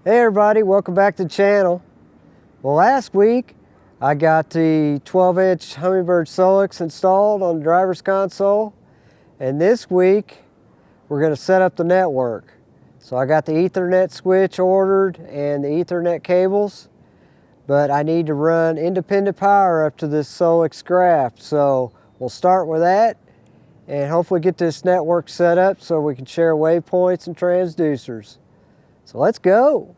Hey everybody, welcome back to the channel. Well, last week I got the 12-inch Humminbird Solix installed on the driver's console, and this week we're going to set up the network. So I got the Ethernet switch ordered and the Ethernet cables, but I need to run independent power up to this Solix graph. So we'll start with that and hopefully get this network set up so we can share waypoints and transducers. So let's go.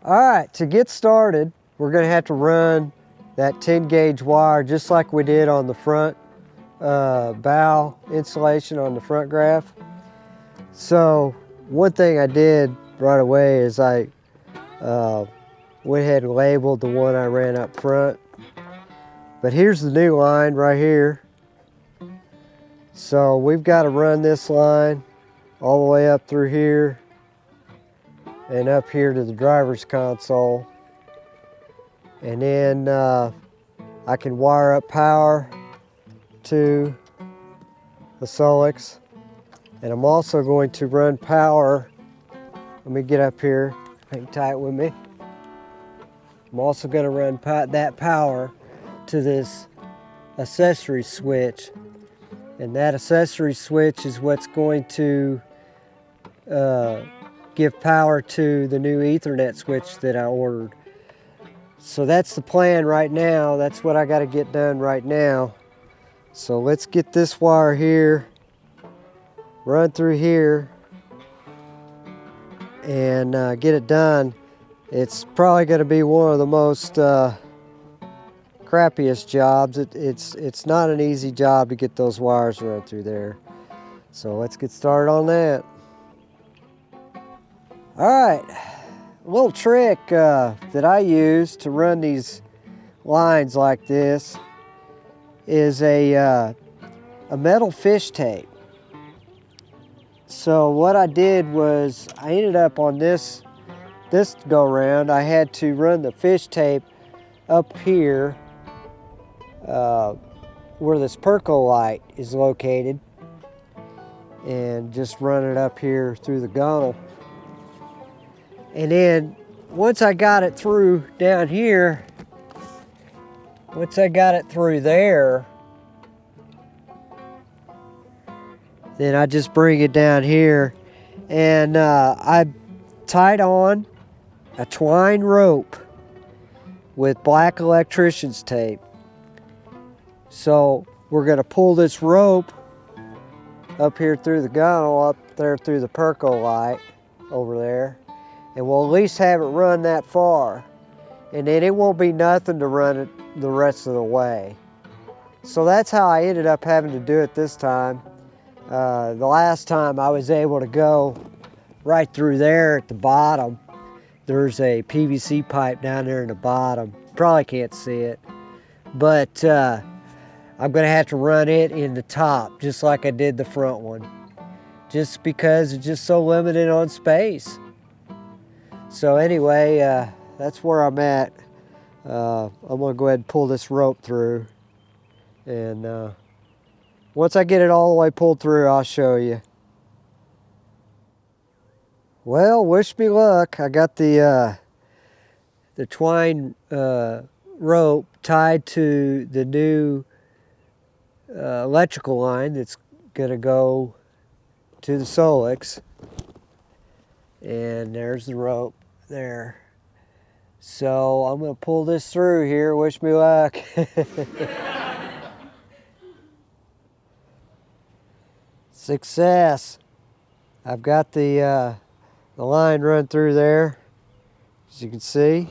All right, to get started, we're going to have to run that 10 gauge wire just like we did on the front bow insulation on the front graph. So one thing I did right away is I went ahead and labeled the one I ran up front. But here's the new line right here. So we've got to run this line all the way up through here and up here to the driver's console. And then I can wire up power to the Solix. And I'm also going to run power. Let me get up here, hang tight with me. I'm also going to run that power to this accessory switch. And that accessory switch is what's going to give power to the new Ethernet switch that I ordered. So that's the plan right now. That's what I got to get done right now. So let's get this wire here, run through here, and get it done. It's probably going to be one of the most crappiest jobs. It's not an easy job to get those wires run through there. So let's get started on that. All right, a little trick that I use to run these lines like this is a metal fish tape. So what I did was I ended up on this go round, I had to run the fish tape up here where this percolite is located, and just run it up here through the gunnel. And then once I got it through down here, once I got it through there, then I just bring it down here, and I tied on a twine rope with black electrician's tape. So we're going to pull this rope up here through the gunnel, up there through the percolite over there, and we'll at least have it run that far, and then it won't be nothing to run it the rest of the way. So that's how I ended up having to do it this time. The last time I was able to go right through there at the bottom. There's a PVC pipe down there in the bottom. Probably can't see it, but I'm gonna have to run it in the top just like I did the front one, just because it's just so limited on space. So anyway, that's where I'm at. I'm gonna go ahead and pull this rope through, and once I get it all the way pulled through, I'll show you. Well, wish me luck. I got the twine rope tied to the new electrical line that's gonna go to the Solix. And there's the rope there. So I'm gonna pull this through here. Wish me luck. Success. I've got the line run through there, as you can see.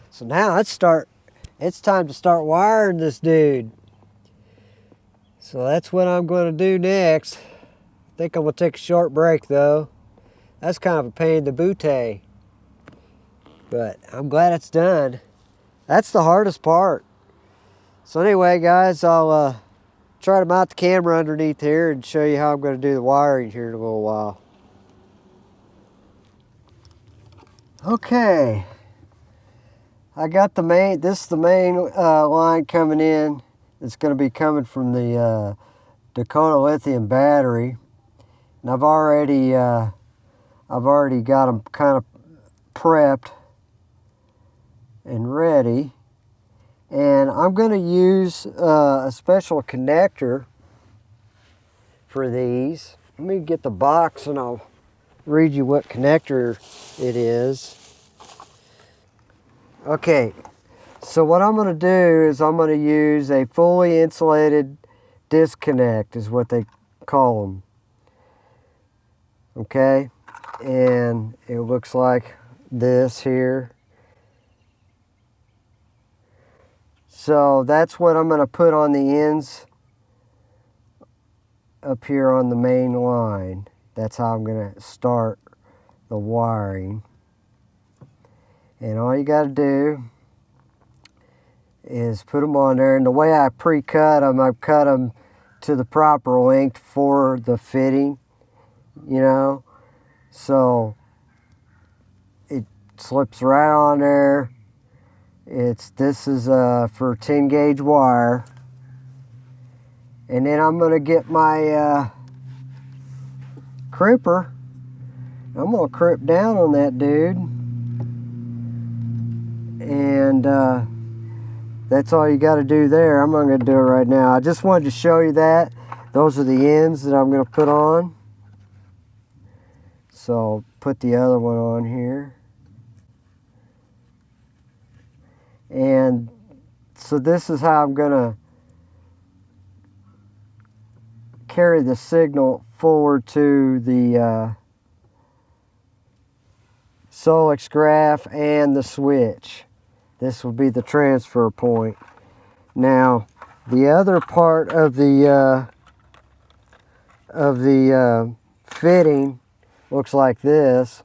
So now it's time to start wiring this dude. So that's what I'm going to do next. I think I'm going to take a short break though. That's kind of a pain in the booty, but I'm glad it's done. That's the hardest part. So anyway, guys, I'll try to mount the camera underneath here and show you how I'm going to do the wiring here in a little while. Okay, I got the main, this is the main line coming in. It's going to be coming from the Dakota lithium battery. And I've already got them kind of prepped and ready. And I'm going to use a special connector for these. Let me get the box and I'll read you what connector it is. Okay, so what I'm going to do is I'm going to use a fully insulated disconnect is what they call them. Okay, and it looks like this here. So that's what I'm going to put on the ends up here on the main line. That's how I'm going to start the wiring. And all you got to do is put them on there. And the way I pre-cut them, I've cut them to the proper length for the fitting, you know. So it slips right on there. This is for 10 gauge wire. And then I'm going to get my crimper. I'm going to crimp down on that dude. And that's all you got to do there. I'm not going to do it right now. I just wanted to show you that. Those are the ends that I'm going to put on. So put the other one on here. And so this is how I'm going to carry the signal forward to the Solex graph and the switch. This will be the transfer point. Now, the other part of the fitting looks like this,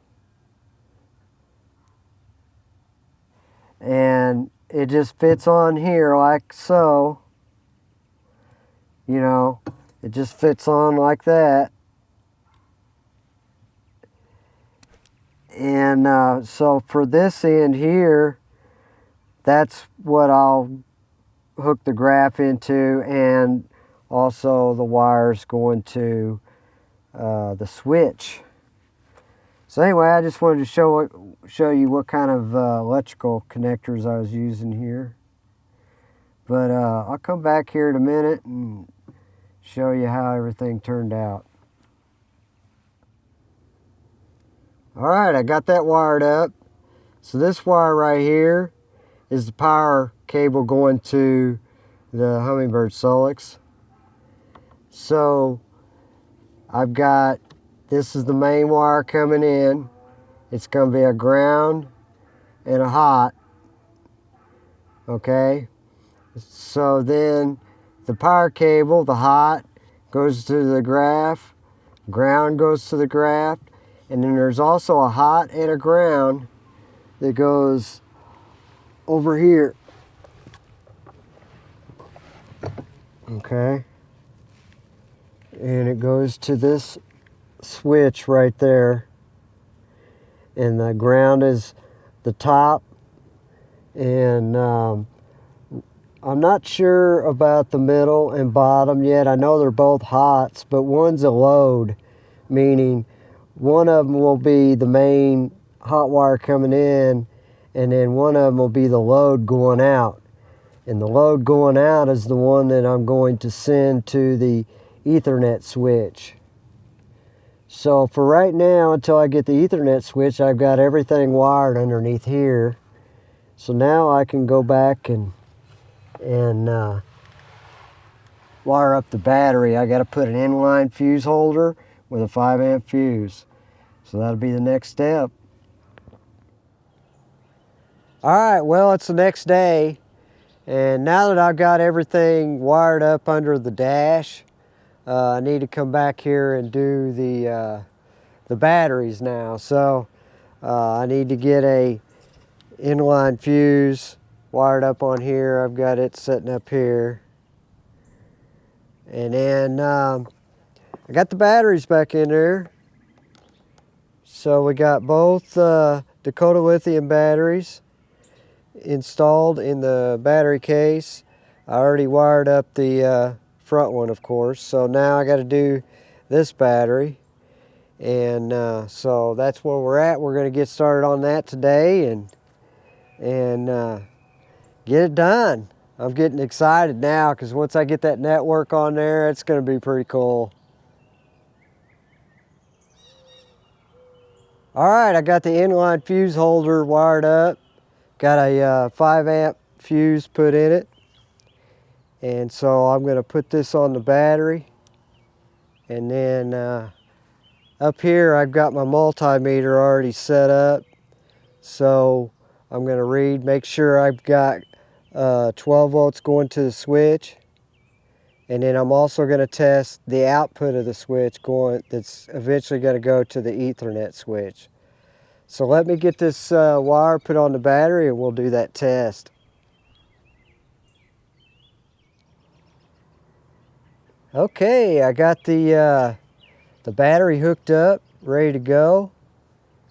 and it just fits on here like so. You know, it just fits on like that. And so for this end here, that's what I'll hook the graph into, and also the wires going to the switch. So anyway, I just wanted to show you what kind of electrical connectors I was using here. But I'll come back here in a minute and show you how everything turned out. All right, I got that wired up. So this wire right here is the power cable going to the Humminbird Solex. So I've got, this is the main wire coming in. It's going to be a ground and a hot. Okay. So then the power cable, the hot, goes to the graph. Ground goes to the graph. And then there's also a hot and a ground that goes over here. Okay. And it goes to this switch right there. And the ground is the top. And I'm not sure about the middle and bottom yet. I know they're both hots, but one's a load, meaning one of them will be the main hot wire coming in, and then one of them will be the load going out. And the load going out is the one that I'm going to send to the Ethernet switch. So for right now, until I get the Ethernet switch, I've got everything wired underneath here. So now I can go back and wire up the battery. I got to put an inline fuse holder with a 5 amp fuse. So that'll be the next step. All right, well, it's the next day. And now that I've got everything wired up under the dash, I need to come back here and do the batteries now. So I need to get a inline fuse wired up on here. I've got it sitting up here. And then I got the batteries back in there. So we got both Dakota lithium batteries. installed in the battery case. I already wired up the front one, of course, so now I got to do this battery. And so that's where we're at. We're going to get started on that today and get it done. I'm getting excited now because once I get that network on there, it's going to be pretty cool. All right, I got the inline fuse holder wired up. Got a 5 amp fuse put in it. And so I'm going to put this on the battery. And then up here I've got my multimeter already set up. So I'm going to read, make sure I've got 12 volts going to the switch. And then I'm also going to test the output of the switch that's eventually going to go to the Ethernet switch. So let me get this wire put on the battery and we'll do that test. Okay, I got the battery hooked up, ready to go.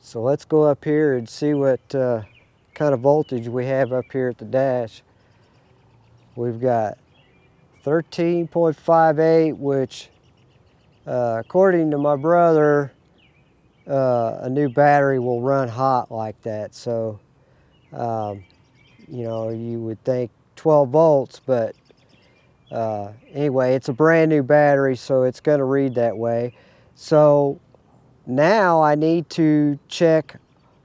So let's go up here and see what kind of voltage we have up here at the dash. We've got 13.58, which according to my brother, a new battery will run hot like that. So, you know, you would think 12 volts, but anyway, it's a brand new battery, so it's going to read that way. So now I need to check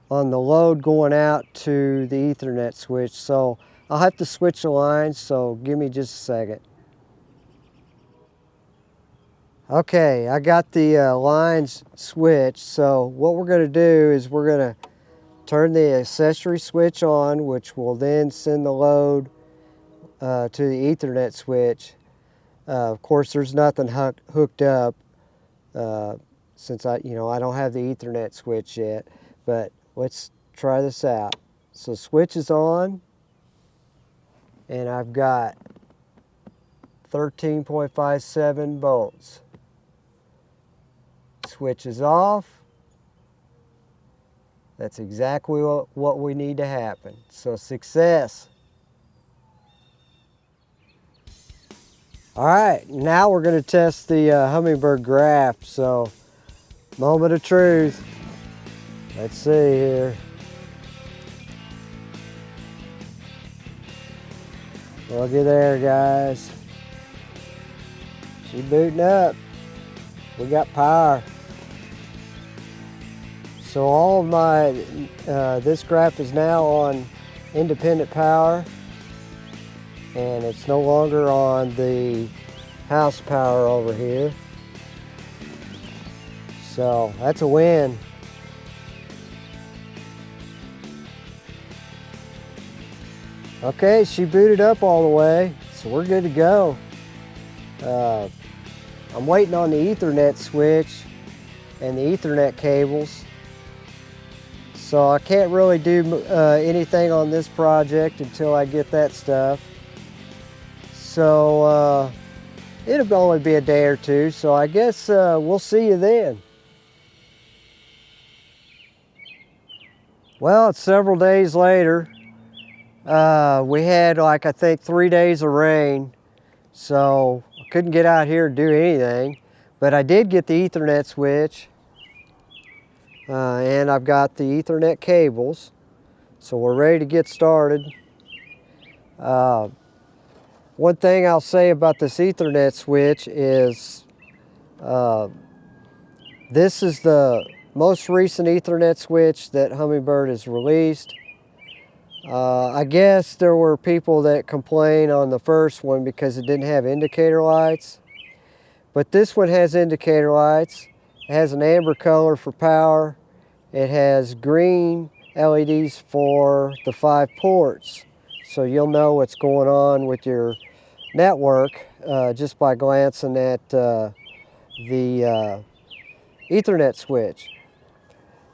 on the load going out to the Ethernet switch. So I'll have to switch the lines, so give me just a second. Okay, I got the lines switched. So what we're going to do is we're going to turn the accessory switch on, which will then send the load to the Ethernet switch. Of course, there's nothing hooked up since I don't have the Ethernet switch yet. But let's try this out. So switch is on, and I've got 13.57 volts. Switch is off. That's exactly what we need to happen. So success. All right, now we're going to test the Humminbird graph. So, moment of truth. Let's see here. Looky there, guys. She's booting up. We got power. So all of my, this graph is now on independent power, and it's no longer on the house power over here. So that's a win. Okay, she booted up all the way, so we're good to go. I'm waiting on the Ethernet switch and the Ethernet cables. So I can't really do anything on this project until I get that stuff. So it'll only be a day or two, so I guess we'll see you then. Well, it's several days later. We had I think 3 days of rain, so I couldn't get out here and do anything. But I did get the Ethernet switch. And I've got the Ethernet cables, so we're ready to get started. One thing I'll say about this Ethernet switch is this is the most recent Ethernet switch that Humminbird has released. I guess there were people that complained on the first one because it didn't have indicator lights, but this one has indicator lights. It has an amber color for power. It has green LEDs for the 5 ports. So you'll know what's going on with your network just by glancing at the Ethernet switch.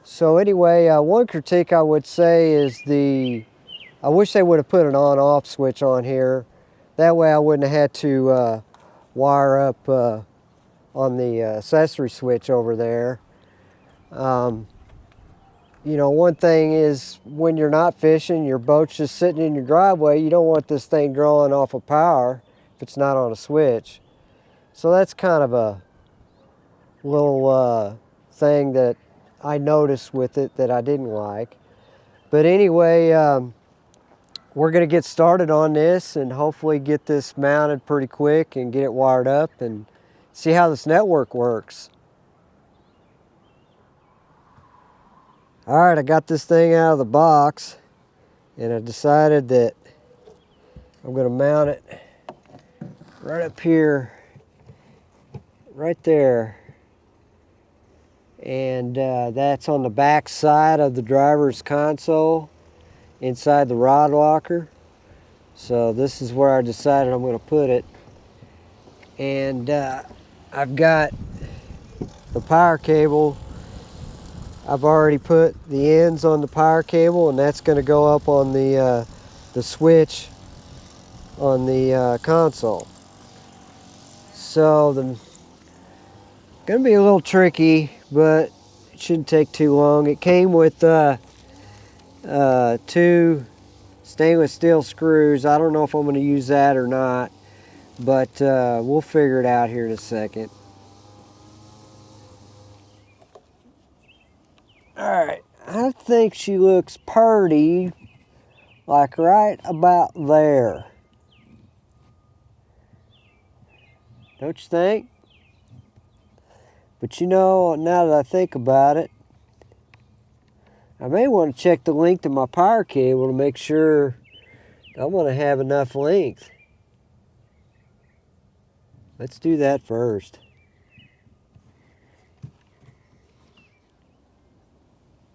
So anyway, one critique I would say is I wish they would have put an on-off switch on here. That way I wouldn't have had to wire up on the accessory switch over there. you know, one thing is when you're not fishing, your boat's just sitting in your driveway, you don't want this thing drawing off of power if it's not on a switch. So that's kind of a little thing that I noticed with it that I didn't like. But anyway, we're going to get started on this and hopefully get this mounted pretty quick and get it wired up and see how this network works. All right, I got this thing out of the box and I decided that I'm going to mount it right up here, right there. And that's on the back side of the driver's console inside the rod locker. So this is where I decided I'm going to put it. And I've got the power cable. I've already put the ends on the power cable, and that's going to go up on the switch on the console. So the going to be a little tricky, but it shouldn't take too long. It came with 2 stainless steel screws. I don't know if I'm going to use that or not, but we'll figure it out here in a second. All right, I think she looks pretty, like right about there. Don't you think? But you know, now that I think about it, I may want to check the length of my power cable to make sure I want to have enough length. Let's do that first.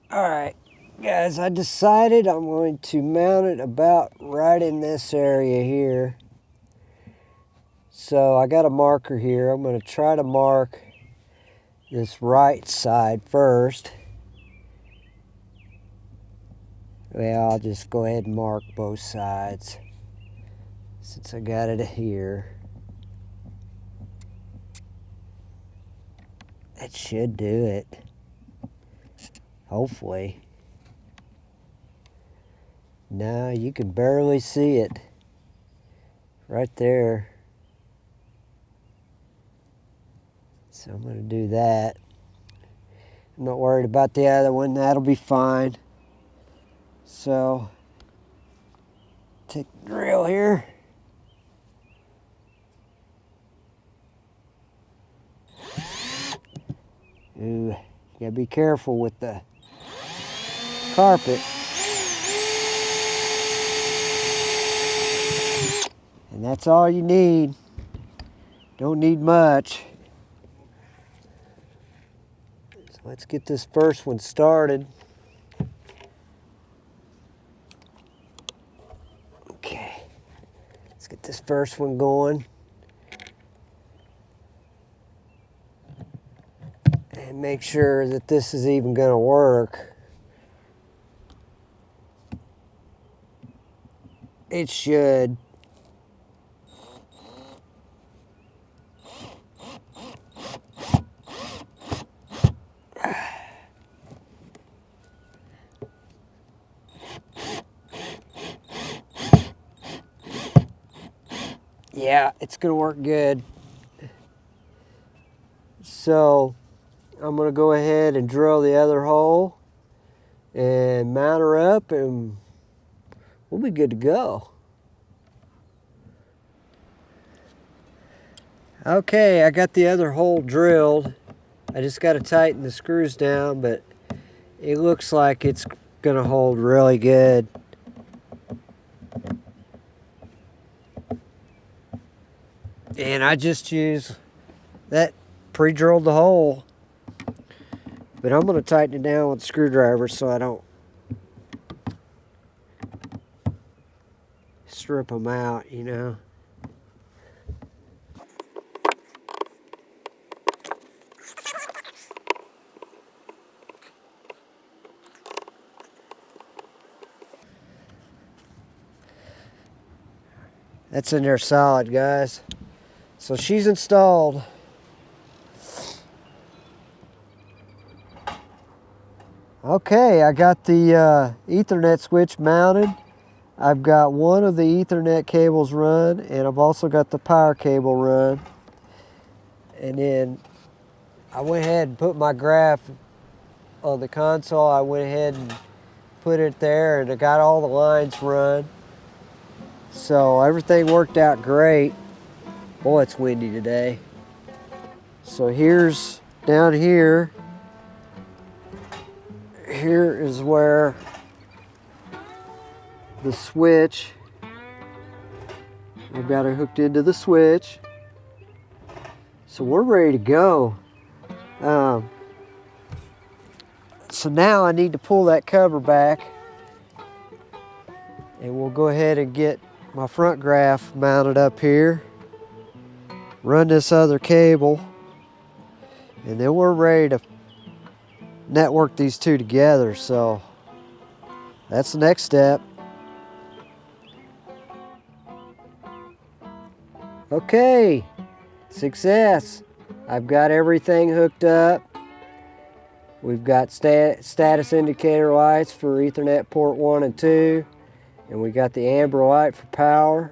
All right, guys, I decided I'm going to mount it about right in this area here. So I got a marker here. I'm going to try to mark this right side first. Well, I'll just go ahead and mark both sides since I got it here. That should do it. Hopefully. No, you can barely see it. Right there. So I'm going to do that. I'm not worried about the other one. That'll be fine. So, take the drill here. Ooh, you gotta be careful with the carpet. And that's all you need. Don't need much. So let's get this first one started. Okay, let's get this first one going. And make sure that this is even going to work. It should. Yeah, it's going to work good. So I'm going to go ahead and drill the other hole and mount her up and we'll be good to go. Okay, I got the other hole drilled. I just got to tighten the screws down, but it looks like it's going to hold really good. And I just use that, pre-drilled the hole. But I'm going to tighten it down with a screwdriver so I don't strip them out, you know. That's in there solid, guys. So she's installed. Okay, I got the Ethernet switch mounted. I've got one of the Ethernet cables run, and I've also got the power cable run. And then I went ahead and put my graph on the console. I went ahead and put it there, and I got all the lines run. So everything worked out great. Boy, it's windy today. So here's down here. Here is where the switch, I've got it hooked into the switch. So we're ready to go. So now I need to pull that cover back, and we'll go ahead and get my front graph mounted up here. Run this other cable, and then we're ready to network these two together. So that's the next step. Okay, success. I've got everything hooked up. We've got status indicator lights for Ethernet port 1 and 2, and we got the amber light for power.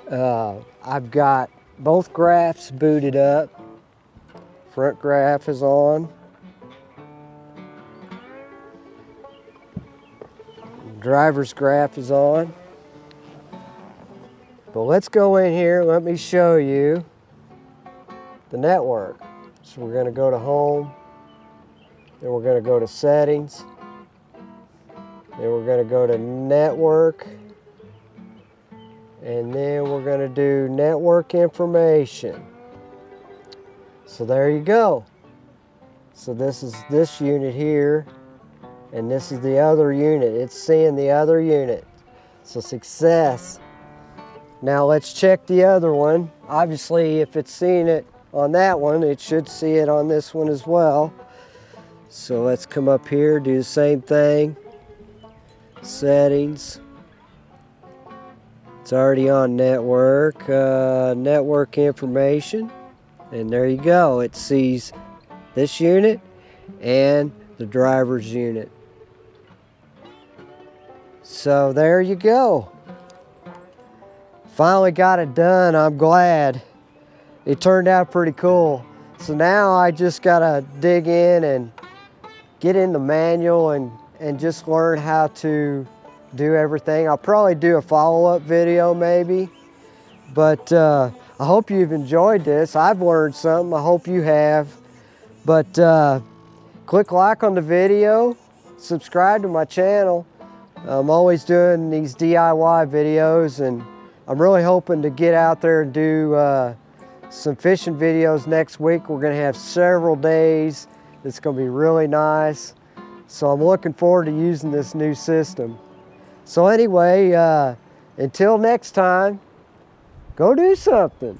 I've got both graphs booted up. Front graph is on. Driver's graph is on. But let's go in here, let me show you the network. So we're going to go to Home, then we're going to go to Settings, then we're going to go to Network, and then we're going to do Network Information. So there you go. So this is this unit here, and this is the other unit. It's seeing the other unit. So success. Now let's check the other one. Obviously, if it's seeing it on that one, it should see it on this one as well. So let's come up here, do the same thing. Settings. It's already on network. Network information. And there you go. It sees this unit and the driver's unit. So there you go. Finally got it done. I'm glad. It turned out pretty cool. So now I just gotta dig in and get in the manual and just learn how to do everything. I'll probably do a follow-up video maybe. But I hope you've enjoyed this. I've learned something. I hope you have. But click like on the video. Subscribe to my channel. I'm always doing these DIY videos, and I'm really hoping to get out there and do some fishing videos next week. We're going to have several days. It's going to be really nice. So I'm looking forward to using this new system. So anyway, until next time, go do something.